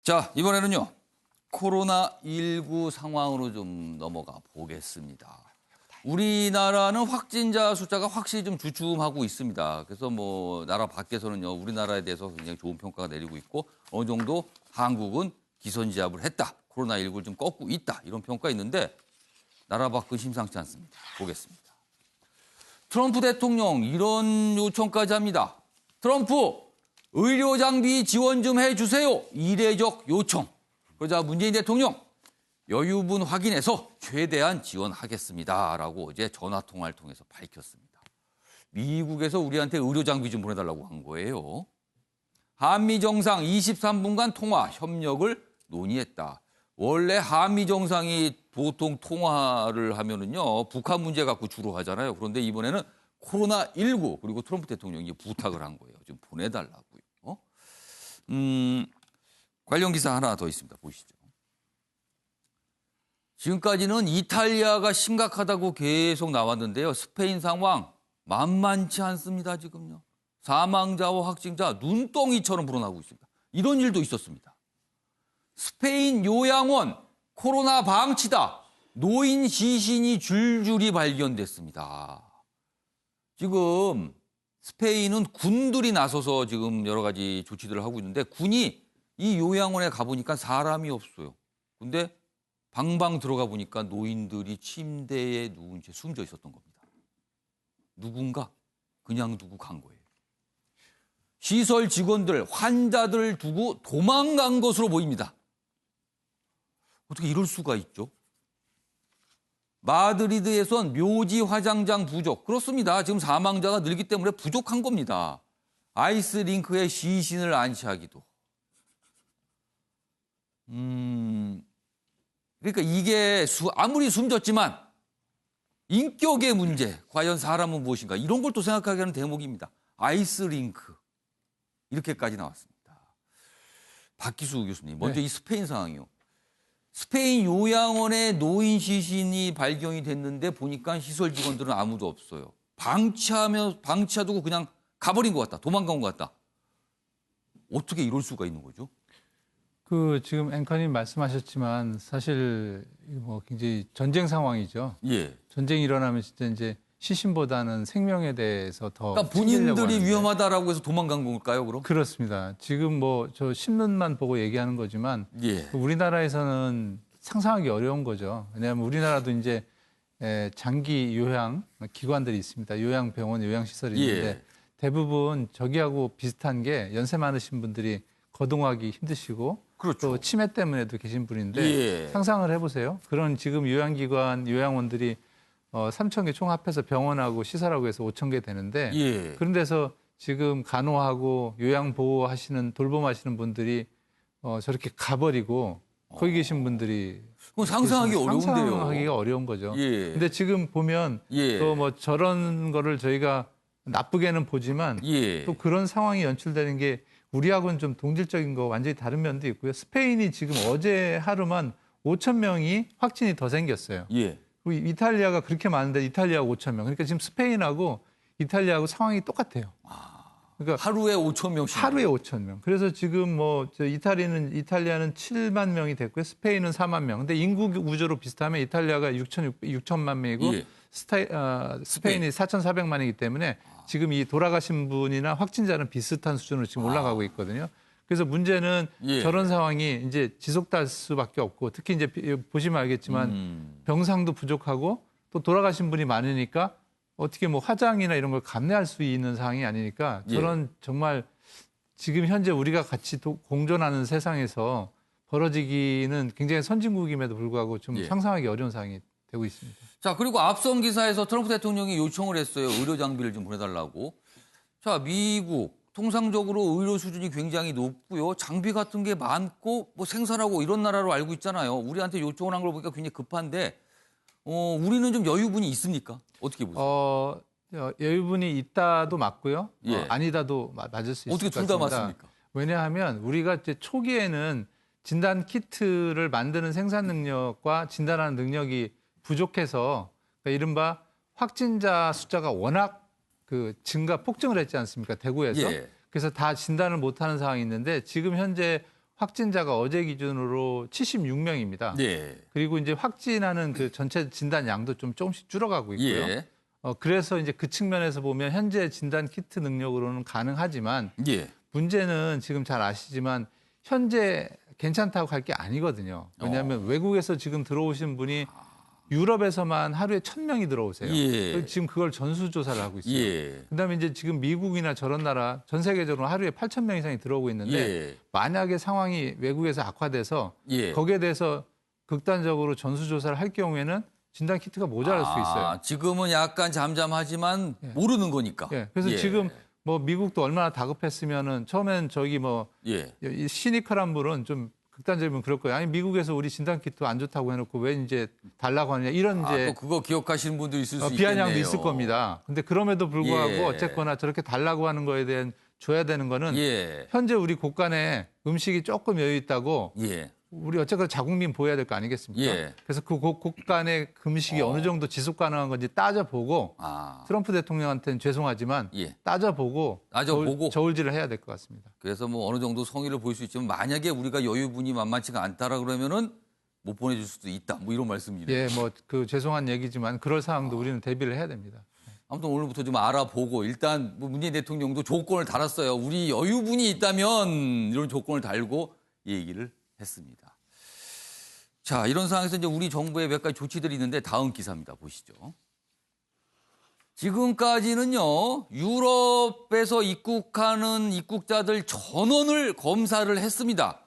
자, 이번에는요. 코로나19 상황으로 좀 넘어가 보겠습니다. 우리나라는 확진자 숫자가 확실히 좀 주춤하고 있습니다. 그래서 뭐 나라 밖에서는요. 우리나라에 대해서 굉장히 좋은 평가가 내리고 있고 어느 정도 한국은 기선제압을 했다. 코로나19를 좀 꺾고 있다. 이런 평가 있는데 나라 밖은 심상치 않습니다. 보겠습니다. 트럼프 대통령 이런 요청까지 합니다. 트럼프 의료 장비 지원 좀 해주세요. 이례적 요청. 그러자 문재인 대통령 여유분 확인해서 최대한 지원하겠습니다라고 어제 전화통화를 통해서 밝혔습니다. 미국에서 우리한테 의료 장비 좀 보내달라고 한 거예요. 한미 정상 23분간 통화 협력을 논의했다. 원래 한미 정상이 보통 통화를 하면은요 북한 문제 갖고 주로 하잖아요. 그런데 이번에는 코로나19 그리고 트럼프 대통령이 부탁을 한 거예요. 좀 보내달라고요. 관련 기사 하나 더 있습니다. 보시죠. 지금까지는 이탈리아가 심각하다고 계속 나왔는데요. 스페인 상황 만만치 않습니다. 지금요. 사망자와 확진자 눈덩이처럼 불어나고 있습니다. 이런 일도 있었습니다. 스페인 요양원 코로나 방치다. 노인 시신이 줄줄이 발견됐습니다. 지금 스페인은 군들이 나서서 지금 여러 가지 조치들을 하고 있는데 군이 이 요양원에 가보니까 사람이 없어요. 근데 방방 들어가 보니까 노인들이 침대에 누운 채 숨져 있었던 겁니다. 누군가 그냥 두고 간 거예요. 시설 직원들, 환자들 두고 도망간 것으로 보입니다. 어떻게 이럴 수가 있죠? 마드리드에선 묘지 화장장 부족. 그렇습니다. 지금 사망자가 늘기 때문에 부족한 겁니다. 아이스링크에 시신을 안치하기도. 그러니까 이게 아무리 숨졌지만 인격의 문제, 과연 사람은 무엇인가 이런 걸 또 생각하게 하는 대목입니다. 아이스링크 이렇게까지 나왔습니다. 박기수 교수님, 먼저 네. 이 스페인 상황이요. 스페인 요양원에 노인 시신이 발견이 됐는데 보니까 시설 직원들은 아무도 없어요. 방치하두고 그냥 가버린 것 같다. 도망간 것 같다. 어떻게 이럴 수가 있는 거죠? 지금 앵커님 말씀하셨지만 사실 뭐 굉장히 전쟁 상황이죠. 예. 전쟁이 일어나면 진짜 이제 시신보다는 생명에 대해서 더 그러니까 챙기려고 본인들이 하는데. 위험하다라고 해서 도망간 걸까요, 그럼? 그렇습니다. 지금 뭐 저 신문만 보고 얘기하는 거지만 예. 우리나라에서는 상상하기 어려운 거죠. 왜냐하면 우리나라도 이제 장기 요양 기관들이 있습니다. 요양병원, 요양시설이 있는데 예. 대부분 저기하고 비슷한 게 연세 많으신 분들이 거동하기 힘드시고 그렇죠. 또 치매 때문에도 계신 분인데 예. 상상을 해보세요. 그런 지금 요양기관, 요양원들이 3,000개 총 합해서 병원하고 시설하고 해서 5,000개 되는데 예. 그런 데서 지금 간호하고 요양보호하시는 돌봄하시는 분들이 저렇게 가버리고 거기 계신 분들이 그건 상상하기 어려운데요. 상상하기가 어려운 거죠. 예. 근데 지금 보면 예. 또 뭐 저런 거를 저희가 나쁘게는 보지만 예. 또 그런 상황이 연출되는 게 우리하고는 좀 동질적인 거 완전히 다른 면도 있고요. 스페인이 지금 어제 하루만 5,000명이 확진이 더 생겼어요. 예. 그리고 이탈리아가 그렇게 많은데 이탈리아가 5,000명. 그러니까 지금 스페인하고 이탈리아하고 상황이 똑같아요. 그러니까 하루에 5,000명씩. 하루에 5,000명. 그래서 지금 뭐 이탈리아는 7만 명이 됐고요. 스페인은 4만 명. 근데 인구 구조로 비슷하면 이탈리아가 6천만 명이고 예. 스페인이 4,400만이기 때문에 지금 이 돌아가신 분이나 확진자는 비슷한 수준으로 지금 올라가고 있거든요. 그래서 문제는 예. 저런 상황이 이제 지속될 수밖에 없고 특히 이제 보시면 알겠지만 병상도 부족하고 또 돌아가신 분이 많으니까 어떻게 뭐 화장이나 이런 걸 감내할 수 있는 상황이 아니니까 저런 정말 지금 현재 우리가 같이 공존하는 세상에서 벌어지기는 굉장히 선진국임에도 불구하고 좀 상상하기 어려운 상황이 되고 있습니다. 자, 그리고 앞선 기사에서 트럼프 대통령이 요청을 했어요. 의료 장비를 좀 보내달라고. 자, 미국 통상적으로 의료 수준이 굉장히 높고요. 장비 같은 게 많고 뭐 생산하고 이런 나라로 알고 있잖아요. 우리한테 요청을 한 걸 보니까 굉장히 급한데 우리는 좀 여유분이 있습니까? 어떻게 보세요? 여유분이 있다도 맞고요. 예. 아니다도 맞을 수 있을 어떻게 것 둘 다 같습니다. 맞습니까? 왜냐하면 우리가 이제 초기에는 진단 키트를 만드는 생산 능력과 진단하는 능력이 부족해서 그러니까 이른바 확진자 숫자가 워낙 폭증을 했지 않습니까? 대구에서. 예. 그래서 다 진단을 못하는 상황이 있는데 지금 현재 확진자가 어제 기준으로 76명입니다. 예. 그리고 이제 확진하는 그 전체 진단 양도 좀 조금씩 줄어가고 있고요. 예. 그래서 이제 그 측면에서 보면 현재 진단 키트 능력으로는 가능하지만 예. 문제는 지금 잘 아시지만 현재 괜찮다고 할 게 아니거든요. 왜냐하면 외국에서 지금 들어오신 분이 유럽에서만 하루에 1,000명이 들어오세요. 예. 지금 그걸 전수조사를 하고 있어요. 예. 그다음에 이제 지금 미국이나 저런 나라 전 세계적으로 하루에 8,000명 이상이 들어오고 있는데 예. 만약에 상황이 외국에서 악화돼서 예. 거기에 대해서 극단적으로 전수조사를 할 경우에는 진단 키트가 모자랄 수 있어요. 지금은 약간 잠잠하지만 예. 모르는 거니까. 예. 그래서 예. 지금 뭐 미국도 얼마나 다급했으면은 처음엔 저기 뭐 예. 이 시니컬한 분은 좀 극단적이면 그럴 거예요. 아니 미국에서 우리 진단 키트 안 좋다고 해놓고 왜 이제 달라고 하느냐 이런 이제 또 그거 기억하시는 분도 있을 수 있겠네요. 비아냥도 있을 겁니다. 근데 그럼에도 불구하고 예. 어쨌거나 저렇게 달라고 하는 거에 대한 줘야 되는 거는 예. 현재 우리 곳간에 음식이 조금 여유 있다고 예. 우리 어쨌거나 자국민 보여야 될 거 아니겠습니까? 예. 그래서 그 곳간의 금식이 어느 정도 지속 가능한 건지 따져보고 트럼프 대통령한테는 죄송하지만 예. 따져보고 저울질을 해야 될 것 같습니다. 그래서 뭐 어느 정도 성의를 보일 수 있지만 만약에 우리가 여유분이 만만치가 않다라 그러면은 못 보내줄 수도 있다. 뭐 이런 말씀이네요. 예, 뭐 그 죄송한 얘기지만 그럴 상황도 우리는 대비를 해야 됩니다. 아무튼 오늘부터 좀 알아보고 일단 뭐 문재인 대통령도 조건을 달았어요. 우리 여유분이 있다면 이런 조건을 달고 이 얘기를 했습니다. 자, 이런 상황에서 이제 우리 정부의 몇 가지 조치들이 있는데 다음 기사입니다. 보시죠. 지금까지는요, 유럽에서 입국하는 입국자들 전원을 검사를 했습니다.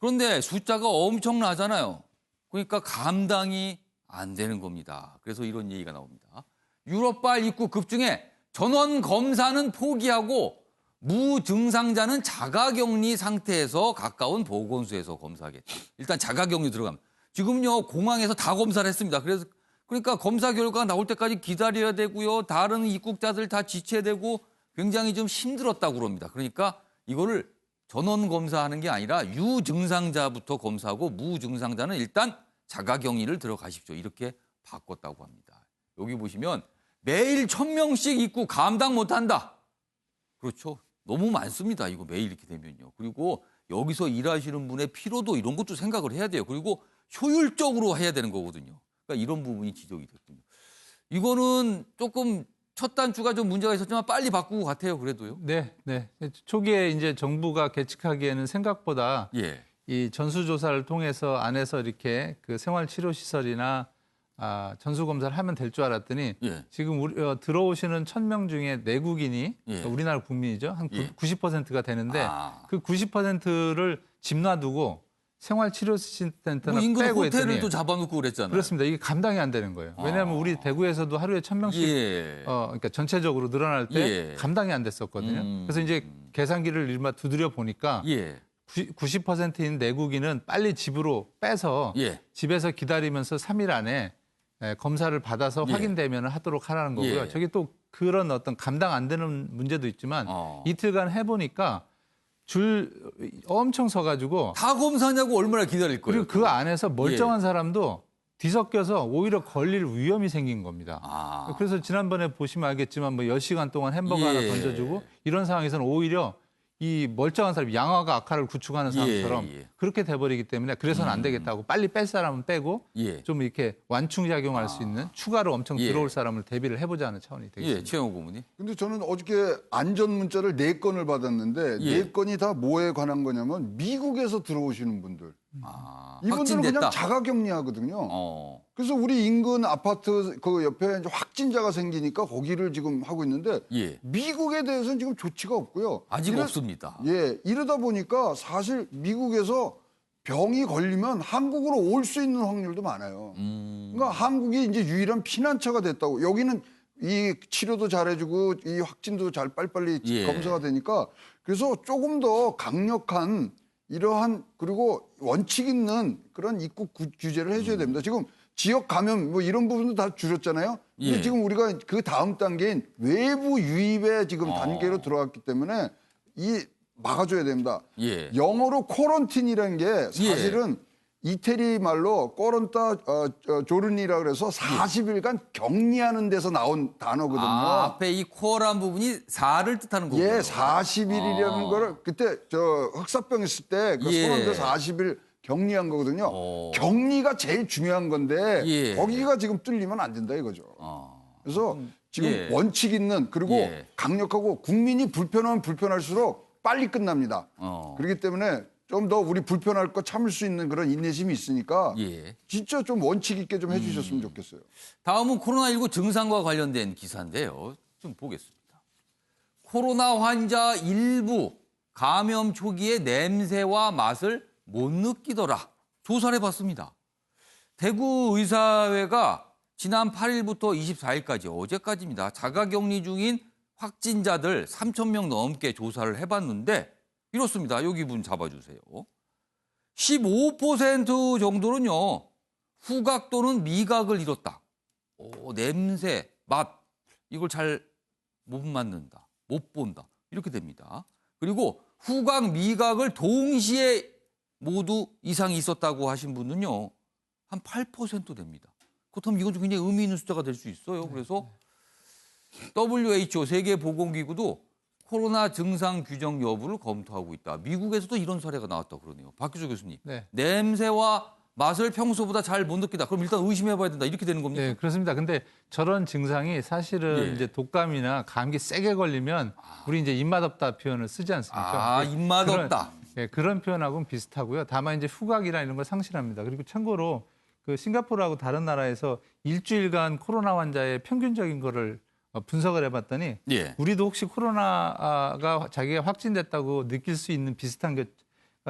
그런데 숫자가 엄청나잖아요. 그러니까 감당이 안 되는 겁니다. 그래서 이런 얘기가 나옵니다. 유럽발 입국 급증에 전원 검사는 포기하고 무증상자는 자가격리 상태에서 가까운 보건소에서 검사하겠다. 일단 자가격리 들어가면. 지금요, 공항에서 다 검사를 했습니다. 그러니까 검사 결과가 나올 때까지 기다려야 되고요. 다른 입국자들 다 지체되고 굉장히 좀 힘들었다고 그럽니다. 그러니까 이거를 전원 검사하는 게 아니라 유증상자부터 검사하고 무증상자는 일단 자가격리를 들어가십시오. 이렇게 바꿨다고 합니다. 여기 보시면 매일 1,000명씩 입국 감당 못한다. 그렇죠. 너무 많습니다. 이거 매일 이렇게 되면요. 그리고 여기서 일하시는 분의 피로도 이런 것도 생각을 해야 돼요. 그리고 효율적으로 해야 되는 거거든요. 그러니까 이런 부분이 지적이 됐군요. 이거는 조금 첫 단추가 좀 문제가 있었지만 빨리 바꾸고 같아요. 그래도요. 네, 네. 초기에 이제 정부가 계측하기에는 생각보다 예. 이 전수조사를 통해서 안에서 이렇게 그 생활치료시설이나 전수검사를 하면 될 줄 알았더니 예. 지금 들어오시는 1,000명 중에 내국인이 예. 우리나라 국민이죠. 한 예. 90%가 되는데 그 90%를 집 놔두고 생활치료센터나 뭐 인근 빼고 호텔을 했더니 또 잡아놓고 그랬잖아요. 그렇습니다. 이게 감당이 안 되는 거예요. 왜냐하면 우리 대구에서도 하루에 1,000명씩 예. 그러니까 전체적으로 늘어날 때 예. 감당이 안 됐었거든요. 그래서 이제 계산기를 일마 두드려 보니까 예. 90%인 내국인은 빨리 집으로 빼서 예. 집에서 기다리면서 3일 안에 검사를 받아서 예. 확인되면 하도록 하라는 거고요. 예. 저게 또 그런 어떤 감당 안 되는 문제도 있지만 이틀간 해보니까 줄 엄청 서가지고 다 검사하냐고 얼마나 기다릴 거예요. 그리고 그 안에서 멀쩡한 사람도 뒤섞여서 오히려 걸릴 위험이 생긴 겁니다. 그래서 지난번에 보시면 알겠지만 뭐 10시간 동안 햄버거 예. 하나 던져주고 이런 상황에서는 오히려 이 멀쩡한 사람이 양화가 악화를 구축하는 사람처럼 예. 그렇게 돼버리기 때문에 그래서는 안 되겠다고 빨리 뺄 사람은 빼고 예. 좀 이렇게 완충작용할 수 있는 추가로 엄청 예. 들어올 사람을 대비를 해보자는 차원이 되겠습니다. 예, 최영호 고문님. 근데 저는 어저께 안전 문자를 4건을 받았는데 예. 4건이 다 뭐에 관한 거냐면 미국에서 들어오시는 분들. 이분들은 확진됐다. 그냥 자가격리하거든요. 그래서 우리 인근 아파트 그 옆에 이제 확진자가 생기니까 거기를 지금 하고 있는데 예. 미국에 대해서는 지금 조치가 없고요. 아직 없습니다. 예, 이러다 보니까 사실 미국에서 병이 걸리면 한국으로 올 수 있는 확률도 많아요. 그러니까 한국이 이제 유일한 피난처가 됐다고. 여기는 이 치료도 잘해주고 이 확진도 잘 빨리빨리 예. 검사가 되니까 그래서 조금 더 강력한 이러한 그리고 원칙 있는 그런 입국 규제를 해줘야 됩니다. 지금 지역 감염 뭐 이런 부분도 다 줄였잖아요. 근데 예. 지금 우리가 그 다음 단계인 외부 유입의 지금 단계로 들어갔기 때문에 이 막아줘야 됩니다. 예. 영어로 코런틴이라는 게 사실은 이태리 말로 꼬른타 조르니라 그래서 40일간 격리하는 데서 나온 단어거든요. 앞에 이 코어란 부분이 4를 뜻하는 거군요. 예, 40일이라는 거를 그때 저 흑사병 있을 때 그 예. 소련대 40일 격리한 거거든요. 격리가 제일 중요한 건데 예. 거기가 지금 뚫리면 안 된다 이거죠. 그래서 지금 예. 원칙 있는 그리고 예. 강력하고 국민이 불편하면 불편할수록 빨리 끝납니다. 그렇기 때문에 좀 더 우리 불편할 거 참을 수 있는 그런 인내심이 있으니까 예. 진짜 좀 원칙 있게 좀 해주셨으면 좋겠어요. 다음은 코로나19 증상과 관련된 기사인데요. 좀 보겠습니다. 코로나 환자 일부 감염 초기에 냄새와 맛을 못 느끼더라. 조사를 해봤습니다. 대구의사회가 지난 8일부터 24일까지 어제까지입니다. 자가격리 중인 확진자들 3,000명 넘게 조사를 해봤는데 이렇습니다. 여기 분 잡아주세요. 15% 정도는요. 후각 또는 미각을 잃었다. 냄새, 맛 이걸 잘 못 맡는다. 못 본다. 이렇게 됩니다. 그리고 후각, 미각을 동시에 모두 이상이 있었다고 하신 분은요. 한 8% 됩니다. 그렇다면 이건 좀 굉장히 의미 있는 숫자가 될 수 있어요. 그래서 WHO 세계보건기구도 코로나 증상 규정 여부를 검토하고 있다. 미국에서도 이런 사례가 나왔다고 그러네요. 박규조 교수님. 네. 냄새와 맛을 평소보다 잘 못 느끼다. 그럼 일단 의심해봐야 된다. 이렇게 되는 겁니까? 네, 그렇습니다. 근데 저런 증상이 사실은 예. 이제 독감이나 감기 세게 걸리면 우리 이제 입맛 없다 표현을 쓰지 않습니까? 입맛 없다. 네, 그런 표현하고는 비슷하고요. 다만 이제 후각이나 이런 걸 상실합니다. 그리고 참고로 그 싱가포르하고 다른 나라에서 일주일간 코로나 환자의 평균적인 거를 분석을 해봤더니 예. 우리도 혹시 코로나가 자기가 확진됐다고 느낄 수 있는 비슷한 게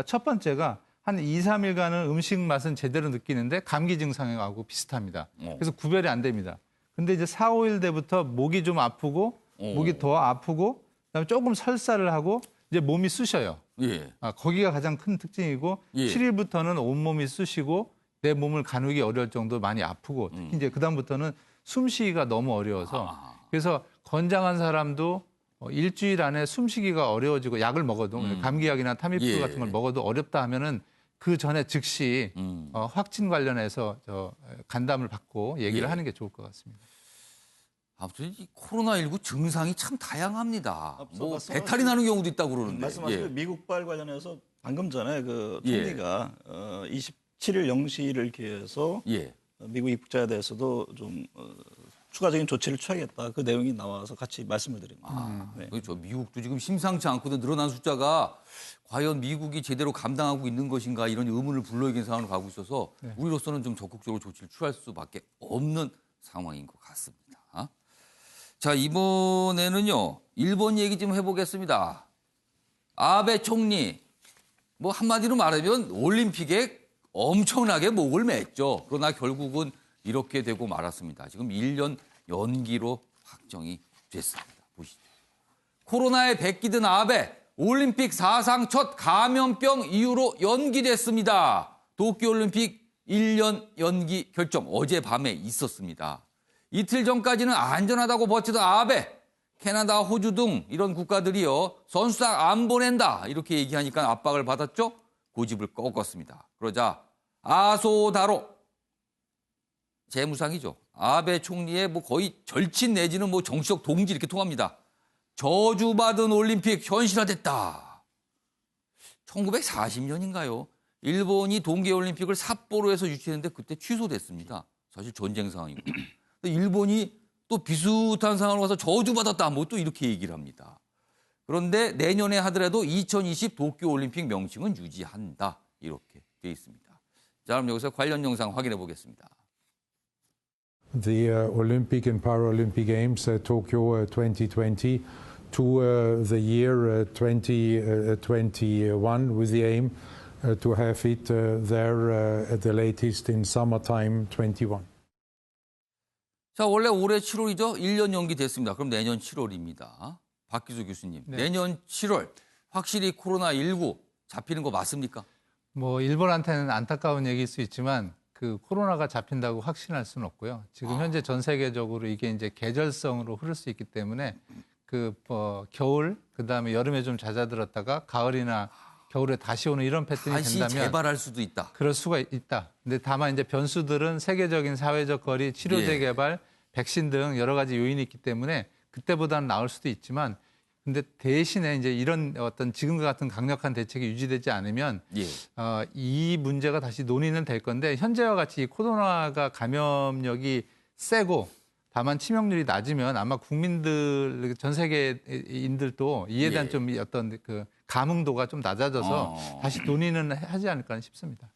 첫 번째가 한 2, 3일간은 음식 맛은 제대로 느끼는데 감기 증상하고 비슷합니다. 그래서 구별이 안 됩니다. 근데 이제 4, 5일 때부터 목이 좀 아프고 목이 더 아프고 그다음에 조금 설사를 하고 이제 몸이 쑤셔요. 예. 거기가 가장 큰 특징이고 예. 7일부터는 온몸이 쑤시고 내 몸을 가누기 어려울 정도로 많이 아프고 특히 이제 그다음부터는 숨쉬기가 너무 어려워서 그래서 건장한 사람도 일주일 안에 숨쉬기가 어려워지고 약을 먹어도 감기약이나 타미프루 예. 같은 걸 먹어도 어렵다 하면은 그 전에 즉시 확진 관련해서 간담을 받고 얘기를 예. 하는 게 좋을 것 같습니다. 아무튼 이 코로나19 증상이 참 다양합니다. 뭐 말씀하신 배탈이 나는 경우도 있다고 그러는데. 말씀하신 예. 미국발 관련해서 방금 전에 그 예. 총리가 27일 0시를 기해서 예. 미국 입국자에 대해서도 좀 추가적인 조치를 취하겠다. 그 내용이 나와서 같이 말씀을 드립니다. 네. 그렇죠. 미국도 지금 심상치 않거든. 늘어난 숫자가 과연 미국이 제대로 감당하고 있는 것인가 이런 의문을 불러일으키는 상황으로 가고 있어서 우리로서는 좀 적극적으로 조치를 취할 수밖에 없는 상황인 것 같습니다. 자, 이번에는요. 일본 얘기 좀 해보겠습니다. 아베 총리, 뭐 한마디로 말하면 올림픽에 엄청나게 목을 맸죠. 그러나 결국은 이렇게 되고 말았습니다. 지금 1년 연기로 확정이 됐습니다. 보시죠. 코로나에 베끼든 아베, 올림픽 사상 첫 감염병 이유로 연기됐습니다. 도쿄올림픽 1년 연기 결정 어젯밤에 있었습니다. 이틀 전까지는 안전하다고 버티던 아베, 캐나다, 호주 등 이런 국가들이요. 선수단 안 보낸다 이렇게 얘기하니까 압박을 받았죠. 고집을 꺾었습니다. 그러자 아소다로 재무상이죠. 아베 총리의 뭐 거의 절친 내지는 뭐 정치적 동지 이렇게 통합니다. 저주받은 올림픽 현실화됐다. 1940년인가요? 일본이 동계올림픽을 삿포로에서 유치했는데 그때 취소됐습니다. 사실 전쟁 상황이고. 일본이 또 비슷한 상황으로 가서 저주받았다. 뭐 또 이렇게 얘기를 합니다. 그런데 내년에 하더라도 2020 도쿄올림픽 명칭은 유지한다. 이렇게 돼 있습니다. 자, 그럼 여기서 관련 영상 확인해 보겠습니다. The Olympic and Paralympic Games Tokyo 2020 to the year 2021 with the aim to have it there at the latest in summertime 21. 자, 원래 올해 7월이죠. 1년 연기됐습니다. 그럼 내년 7월입니다. 박기수 교수님, 네. 내년 7월 확실히 코로나19 잡히는 거 맞습니까? 뭐 일본한테는 안타까운 얘기일 수 있지만 그 코로나가 잡힌다고 확신할 수는 없고요. 지금 현재 전 세계적으로 이게 이제 계절성으로 흐를 수 있기 때문에 그 겨울 그다음에 여름에 좀 잦아들었다가 가을이나 겨울에 다시 오는 이런 패턴이 다시 된다면 재발할 수도 있다. 그럴 수가 있다. 근데 다만 이제 변수들은 세계적인 사회적 거리, 치료제 예. 개발, 백신 등 여러 가지 요인이 있기 때문에 그때보다는 나을 수도 있지만 근데 대신에 이제 이런 어떤 지금과 같은 강력한 대책이 유지되지 않으면 예. 이 문제가 다시 논의는 될 건데 현재와 같이 이 코로나가 감염력이 세고 다만 치명률이 낮으면 아마 국민들 전 세계인들도 이에 대한 예. 좀 어떤 그 감흥도가 좀 낮아져서 다시 논의는 하지 않을까 싶습니다.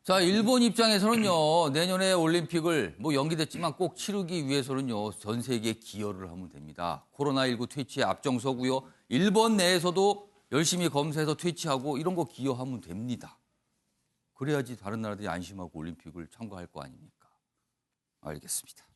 자, 일본 입장에서는요, 내년에 올림픽을 뭐 연기됐지만 꼭 치르기 위해서는요, 전 세계에 기여를 하면 됩니다. 코로나19 퇴치에 앞장서고요. 일본 내에서도 열심히 검사해서 퇴치하고 이런 거 기여하면 됩니다. 그래야지 다른 나라들이 안심하고 올림픽을 참가할 거 아닙니까? 알겠습니다.